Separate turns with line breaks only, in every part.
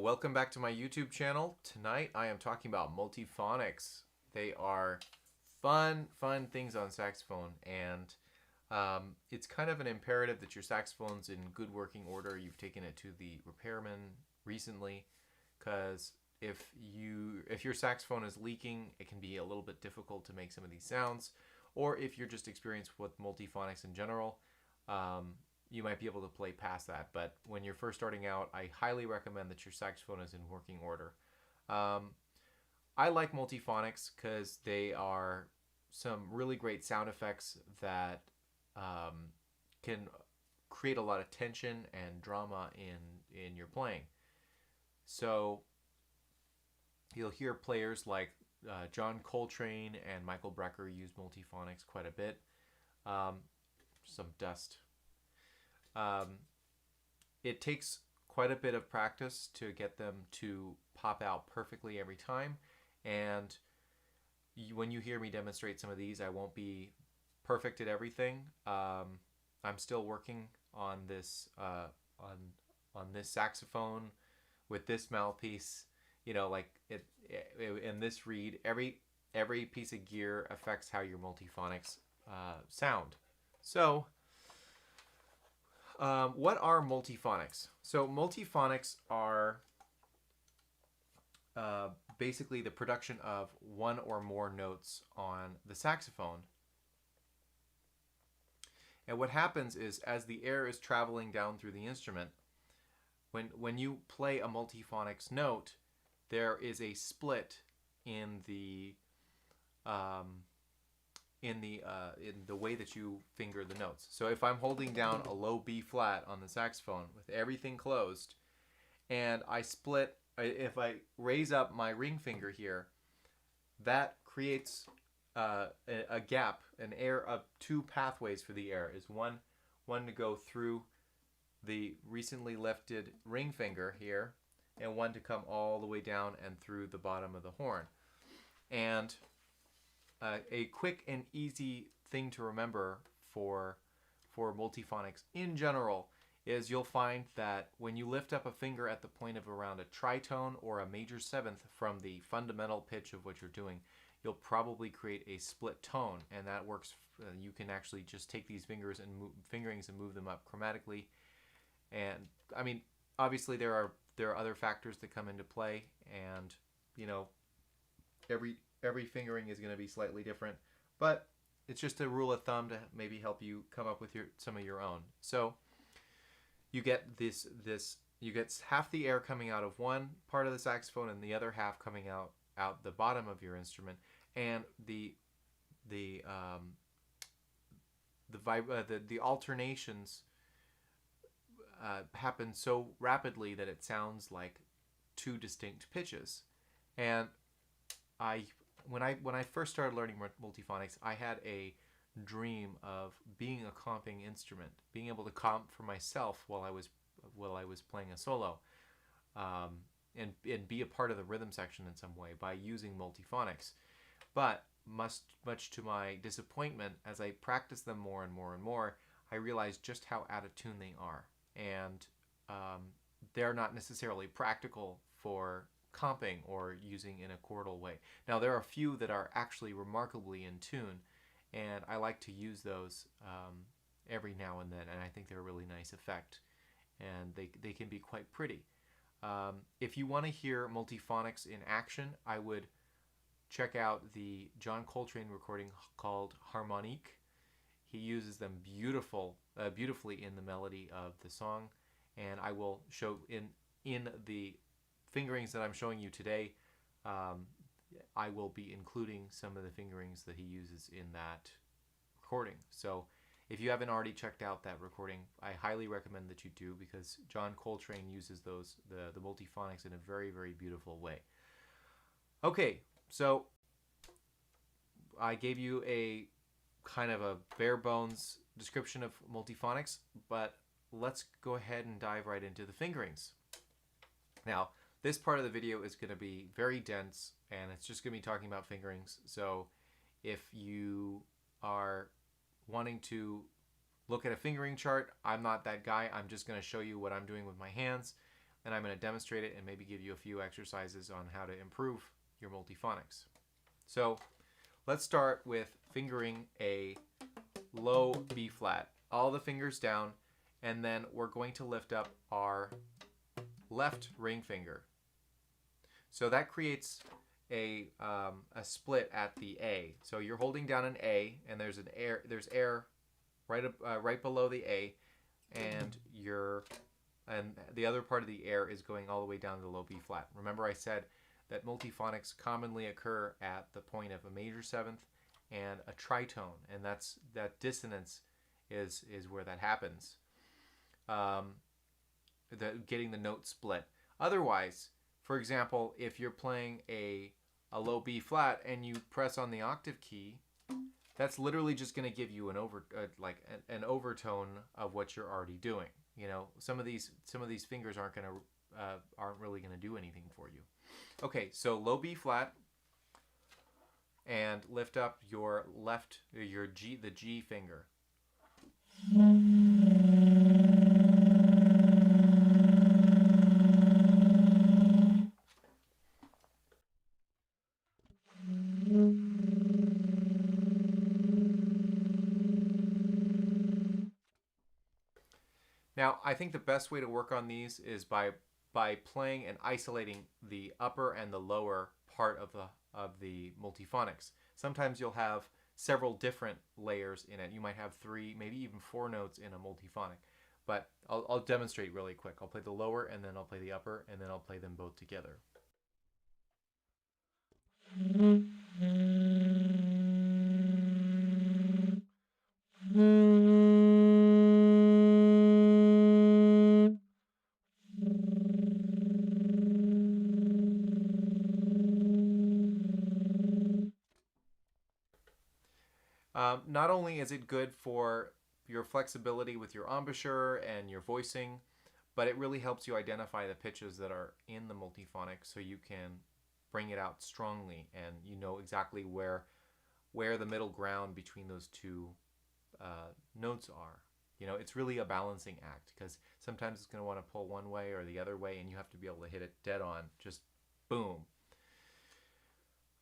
welcome back to my YouTube channel. Tonight I am talking about multiphonics. They are fun things on saxophone, and it's kind of an imperative that your saxophone's in good working order. You've taken it to the repairman recently, because if your saxophone is leaking, it can be a little bit difficult to make some of these sounds. Or if you're just experienced with multiphonics in general, you might be able to play past that. But when you're first starting out, I highly recommend that your saxophone is in working order. I like multiphonics because they are some really great sound effects that can create a lot of tension and drama in your playing. So you'll hear players like John Coltrane and Michael Brecker use multiphonics quite a bit. Some dust. It takes quite a bit of practice to get them to pop out perfectly every time, and when you hear me demonstrate some of these, I won't be perfect at everything. I'm still working on this on this saxophone with this mouthpiece. You know, like in this reed, every piece of gear affects how your multiphonics sound. So what are multiphonics? So multiphonics are basically the production of one or more notes on the saxophone. And what happens is, as the air is traveling down through the instrument, when you play a multiphonics note, there is a split in the way that you finger the notes. So if I'm holding down a low B flat on the saxophone with everything closed, and I split, if I raise up my ring finger here, that creates a gap, an air of two pathways for the air. Is one to go through the recently lifted ring finger here, and one to come all the way down and through the bottom of the horn. And a quick and easy thing to remember for multiphonics in general is you'll find that when you lift up a finger at the point of around a tritone or a major seventh from the fundamental pitch of what you're doing, you'll probably create a split tone, and that works. You can actually just take these fingerings and move them up chromatically. And I mean, obviously there are other factors that come into play, and you know, every fingering is going to be slightly different, but it's just a rule of thumb to maybe help you come up with some of your own. So you get you get half the air coming out of one part of the saxophone and the other half coming out the bottom of your instrument, and the alternations happen so rapidly that it sounds like two distinct pitches. And when I first started learning multiphonics, I had a dream of being a comping instrument, being able to comp for myself while I was playing a solo, and be a part of the rhythm section in some way by using multiphonics. But much to my disappointment, as I practiced them more and more and more, I realized just how out of tune they are, and they're not necessarily practical for comping or using in a chordal way. Now, there are a few that are actually remarkably in tune, and I like to use those every now and then, and I think they're a really nice effect, and they can be quite pretty. If you want to hear multiphonics in action, I would check out the John Coltrane recording called Harmonique. He uses them beautifully in the melody of the song, and I will show in the fingerings that I'm showing you today. I will be including some of the fingerings that he uses in that recording. So if you haven't already checked out that recording, I highly recommend that you do, because John Coltrane uses the multiphonics in a very beautiful way. Okay, so I gave you a kind of a bare bones description of multiphonics, but let's go ahead and dive right into the fingerings. Now, this part of the video is going to be very dense, and it's just going to be talking about fingerings. So if you are wanting to look at a fingering chart, I'm not that guy. I'm just going to show you what I'm doing with my hands. and I'm going to demonstrate it and maybe give you a few exercises on how to improve your multiphonics. So let's start with fingering a low B flat. All the fingers down, and then we're going to lift up our left ring finger. So that creates a split at the A. So you're holding down an A, and there's air right below the A, and the other part of the air is going all the way down to the low B flat. Remember I said that multiphonics commonly occur at the point of a major seventh and a tritone, and that dissonance is where that happens. Getting the note split. Otherwise, for example, if you're playing a low B flat and you press on the octave key, that's literally just going to give you an overtone of what you're already doing. You know, some of these fingers aren't really going to do anything for you. Okay, so low B flat, and lift up your the G finger. Now, I think the best way to work on these is by playing and isolating the upper and the lower part of the multiphonics. Sometimes you'll have several different layers in it. You might have 3, maybe even 4 notes in a multiphonic. But I'll demonstrate really quick. I'll play the lower, and then I'll play the upper, and then I'll play them both together. Not only is it good for your flexibility with your embouchure and your voicing, but it really helps you identify the pitches that are in the multiphonic, so you can bring it out strongly, and you know exactly where the middle ground between those two notes are. You know, it's really a balancing act, because sometimes it's going to want to pull one way or the other way, and you have to be able to hit it dead on, just boom.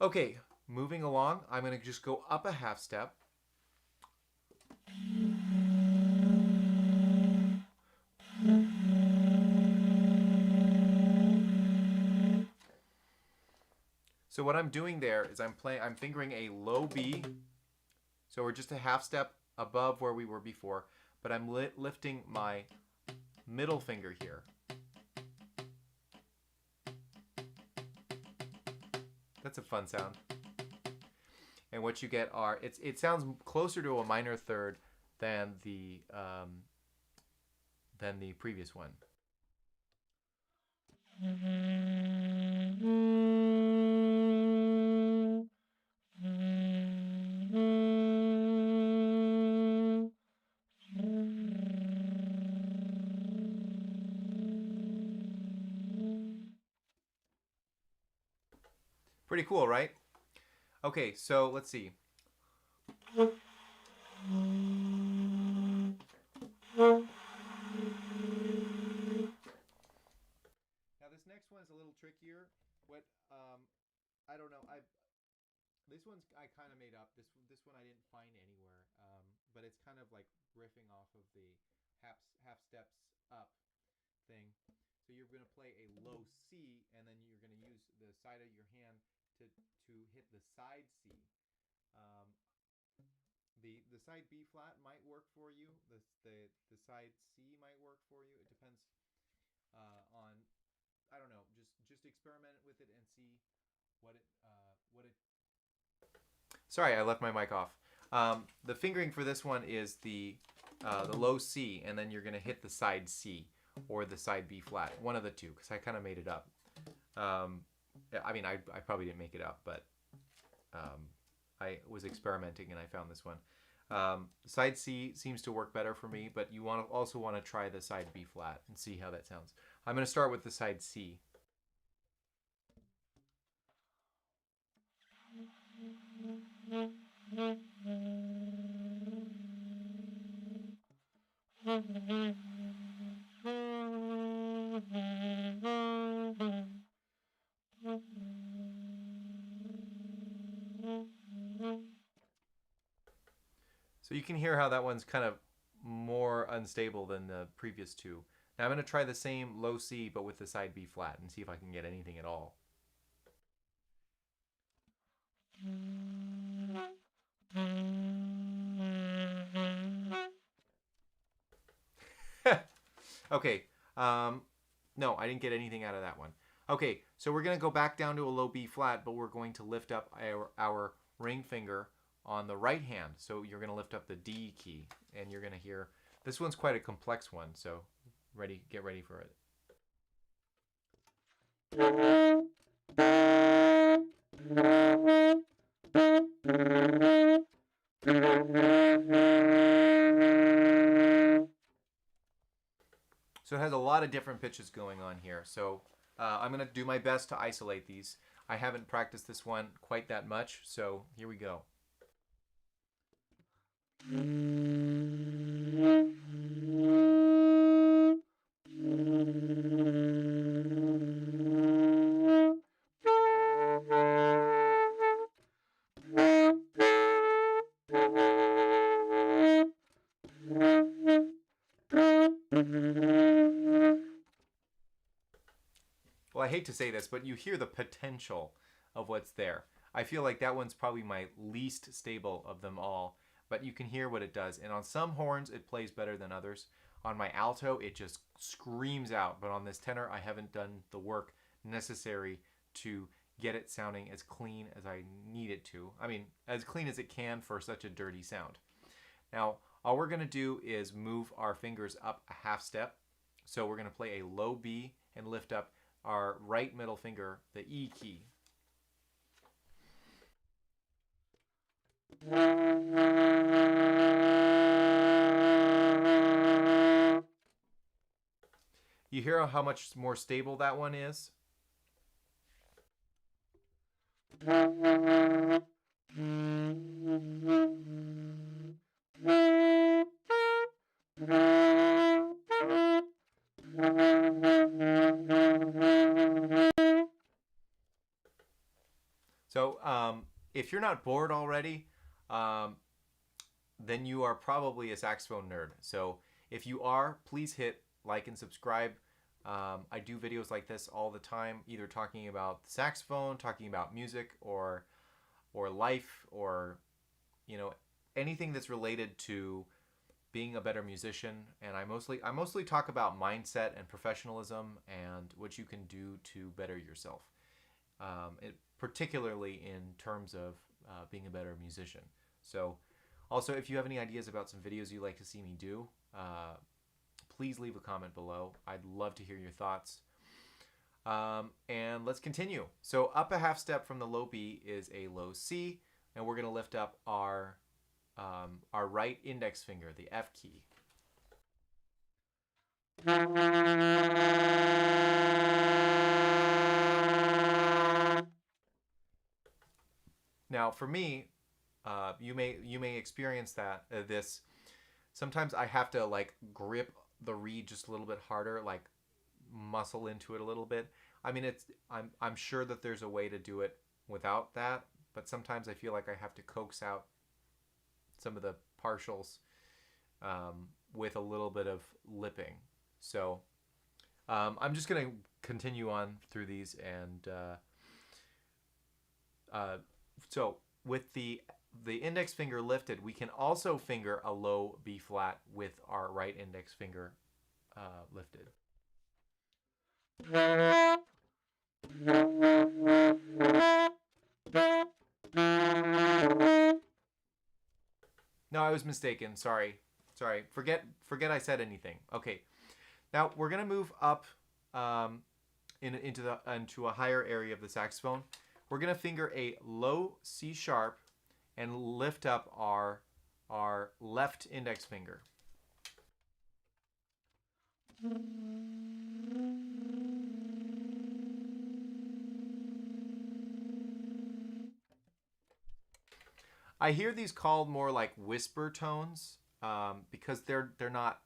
Okay, moving along, I'm going to just go up a half step. So what I'm doing there is I'm fingering a low B. So we're just a half step above where we were before, but I'm lifting my middle finger here. That's a fun sound. And what you get are, it sounds closer to a minor third than the previous one. Pretty cool, right? Okay, so let's see. Now this next one is a little trickier. I don't know. This one's I kind of made up. This one I didn't find anywhere. But it's kind of like riffing off of the half steps up thing. So you're going to play a low C, and then you're going to use the side of your hand to hit the side C. The side B flat might work for you. The side C might work for you. It depends on, I don't know. Just experiment with it and see what it. Sorry, I left my mic off. The fingering for this one is the low C, and then you're going to hit the side C or the side B flat, one of the two, because I kind of made it up. I mean, I probably didn't make it up, but I was experimenting and I found this one. Side C seems to work better for me, but you also want to try the side B flat and see how that sounds. I'm going to start with the side C. So you can hear how that one's kind of more unstable than the previous two. Now I'm going to try the same low C but with the side B flat and see if I can get anything at all. Okay, no, I didn't get anything out of that one. Okay, so we're going to go back down to a low B flat, but we're going to lift up our ring finger on the right hand. So you're going to lift up the D key, and you're going to hear, this one's quite a complex one, so get ready for it. So it has a lot of different pitches going on here. So I'm going to do my best to isolate these. I haven't practiced this one quite that much, so here we go. Well, I hate to say this, but you hear the potential of what's there. I feel like that one's probably my least stable of them all, but you can hear what it does. And on some horns, it plays better than others. On my alto, it just screams out. But on this tenor, I haven't done the work necessary to get it sounding as clean as I need it to. I mean, as clean as it can for such a dirty sound. Now, all we're going to do is move our fingers up a half step. So we're going to play a low B and lift up our right middle finger, the E key. You hear how much more stable that one is? So if you're not bored already, then you are probably a saxophone nerd. So if you are, please hit like and subscribe. I do videos like this all the time, either talking about saxophone, talking about music, or life, or anything that's related to being a better musician. And I mostly talk about mindset and professionalism and what you can do to better yourself. Particularly in terms of being a better musician. So also, if you have any ideas about some videos you'd like to see me do, please leave a comment below. I'd love to hear your thoughts. And let's continue. So up a half step from the low B is a low C, and we're going to lift up our right index finger, the F key. Now, for me, you may experience this. Sometimes I have to like grip the reed just a little bit harder, like muscle into it a little bit. I mean, I'm sure that there's a way to do it without that, but sometimes I feel like I have to coax out some of the partials with a little bit of lipping. So I'm just gonna continue on through these, and so with the index finger lifted, we can also finger a low B flat with our right index finger lifted. No, I was mistaken. Sorry. Forget I said anything. Okay. Now we're gonna move up into a higher area of the saxophone. We're gonna finger a low C sharp and lift up our left index finger. I hear these called more like whisper tones because they're not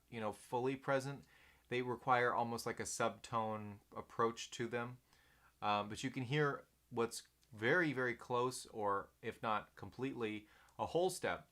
fully present. they require almost like a subtone approach to them. But you can hear what's very, very close, or if not completely, a whole step.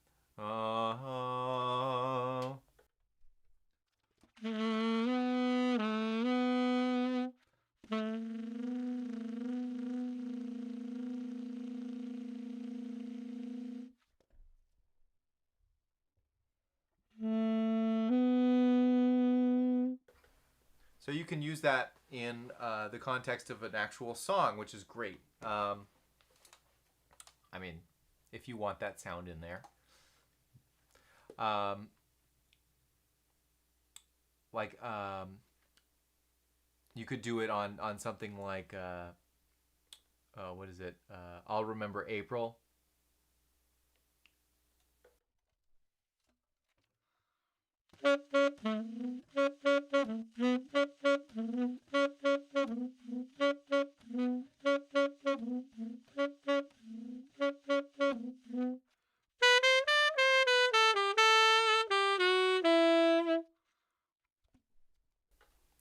So you can use that in the context of an actual song, which is great. I mean, if you want that sound in there. Um, like you could do it on something like what is it? I'll Remember April.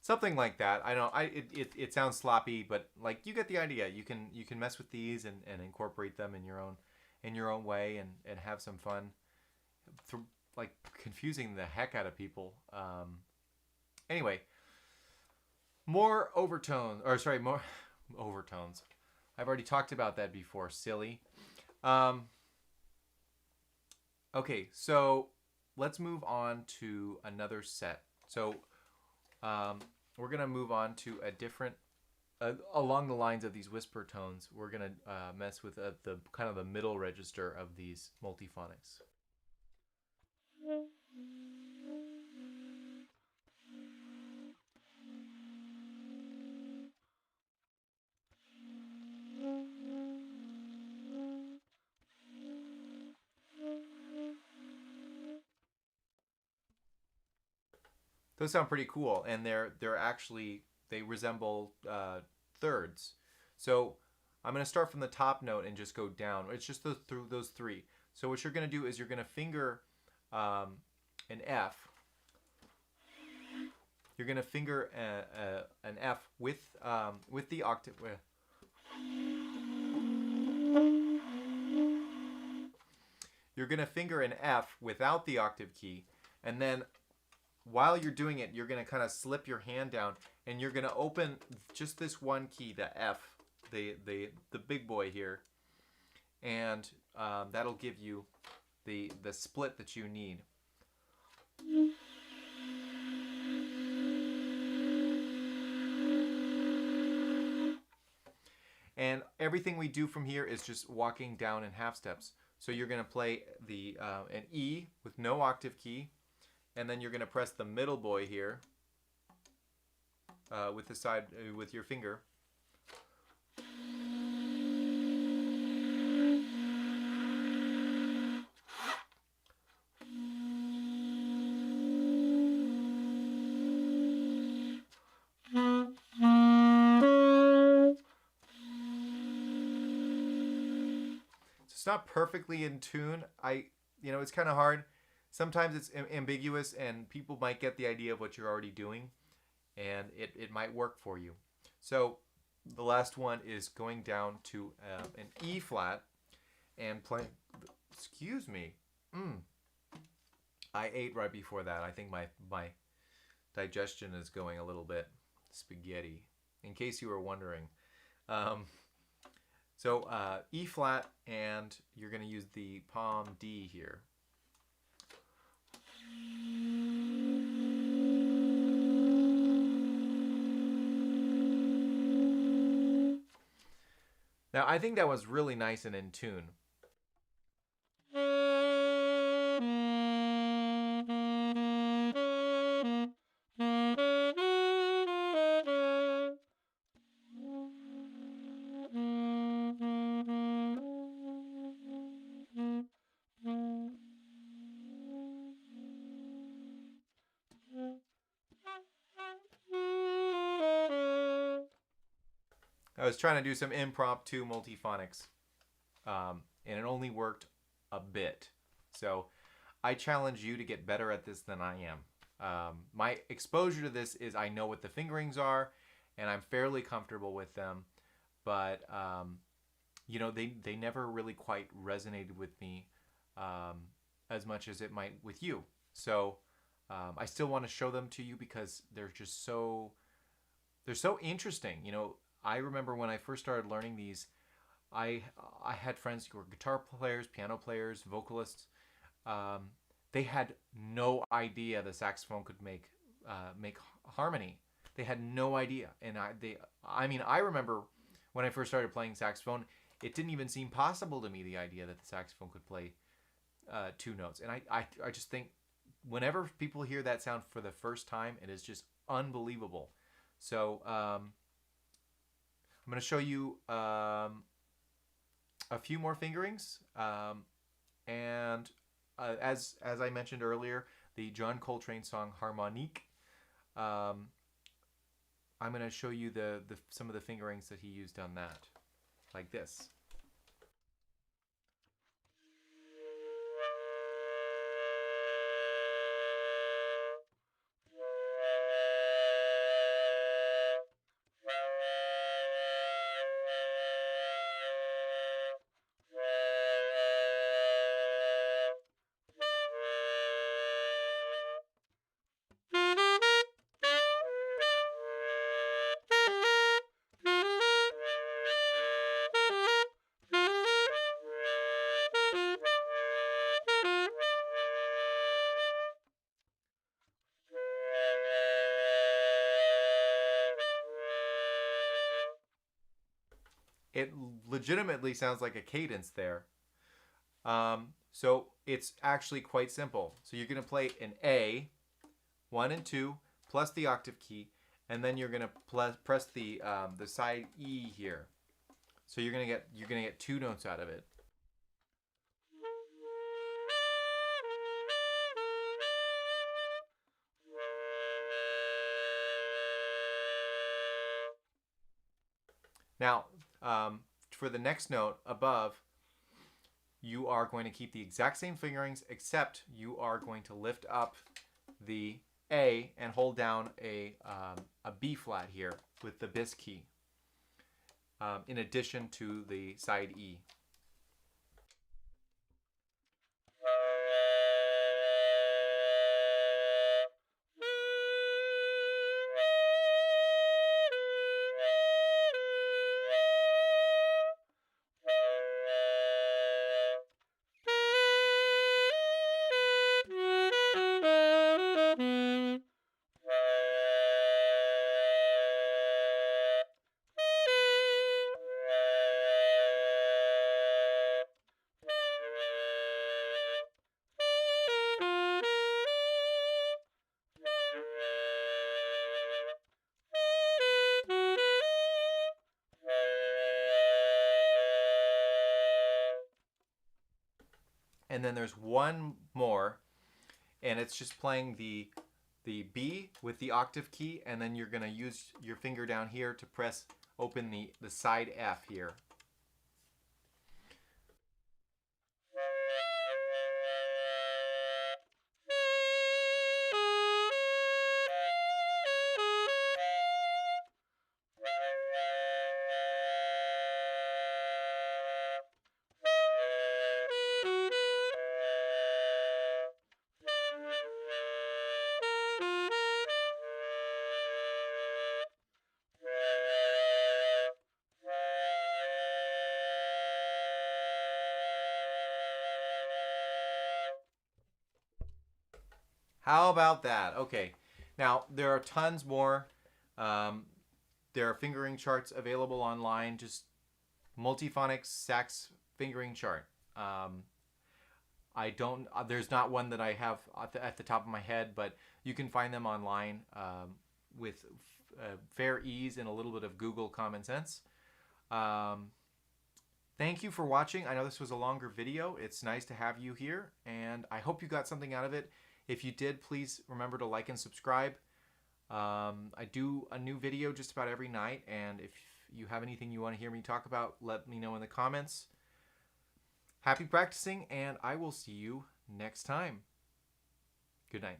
Something like that. I know it sounds sloppy, but like you get the idea. You can mess with these and incorporate them in your own way and have some fun. Like confusing the heck out of people. Anyway, more overtones, or sorry, more overtones. I've already talked about that before. Silly. Okay, so let's move on to another set. So we're gonna move on to a different, along the lines of these whisper tones. We're gonna mess with the kind of the middle register of these multiphonics. Those sound pretty cool, and they're actually, they resemble thirds. So I'm going to start from the top note and just go down. It's just through those three. So what you're going to do is you're going to finger an F. You're going to finger an F with the octave. You're going to finger an F without the octave key, and then while you're doing it, you're going to kind of slip your hand down, and you're going to open just this one key, the F, the big boy here, and that'll give you the split that you need. And everything we do from here is just walking down in half steps. So you're going to play an E with no octave key, and then you're going to press the middle boy here with the side with your finger. It's not perfectly in tune. It's kind of hard. Sometimes it's ambiguous, and people might get the idea of what you're already doing, and it might work for you. So the last one is going down to an E flat and playing. Excuse me. I ate right before that. I think my digestion is going a little bit spaghetti, in case you were wondering. So E flat, and you're going to use the palm D here. Now, I think that was really nice and in tune. I was trying to do some impromptu multiphonics, and it only worked a bit. So I challenge you to get better at this than I am. My exposure to this is I know what the fingerings are, and I'm fairly comfortable with them, but you know, they never really quite resonated with me as much as it might with you. So I still want to show them to you because they're so interesting. You know, I remember when I first started learning these, I I had friends who were guitar players, piano players, vocalists. Um, they had no idea the saxophone could make harmony. They had no idea, and I mean, I remember when I first started playing saxophone, it didn't even seem possible to me, the idea that the saxophone could play two notes. And I just think whenever people hear that sound for the first time, it is just unbelievable. So I'm going to show you a few more fingerings, and as I mentioned earlier, the John Coltrane song "Harmonique." Um, I'm going to show you the some of the fingerings that he used on that, like this. It legitimately sounds like a cadence there. So it's actually quite simple. So you're going to play an A, 1 and 2, plus the octave key, and then you're going to press the side E here. So you're gonna get two notes out of it. Now, for the next note above, you are going to keep the exact same fingerings, except you are going to lift up the A and hold down a B flat here with the bis key, in addition to the side E. And then there's one more, and it's just playing the B with the octave key, and then you're going to use your finger down here to press open the side F here. How about that? Okay. Now, there are tons more. Um, there are fingering charts available online. Just multiphonics sax fingering chart. I don't. There's not one that I have at the top of my head, but you can find them online with fair ease and a little bit of Google common sense. Um, Thank you for watching. I know this was a longer video. It's nice to have you here, and I hope you got something out of it. If you did, please remember to like and subscribe. I do a new video just about every night, and if you have anything you want to hear me talk about, let me know in the comments. Happy practicing, and I will see you next time. Good night.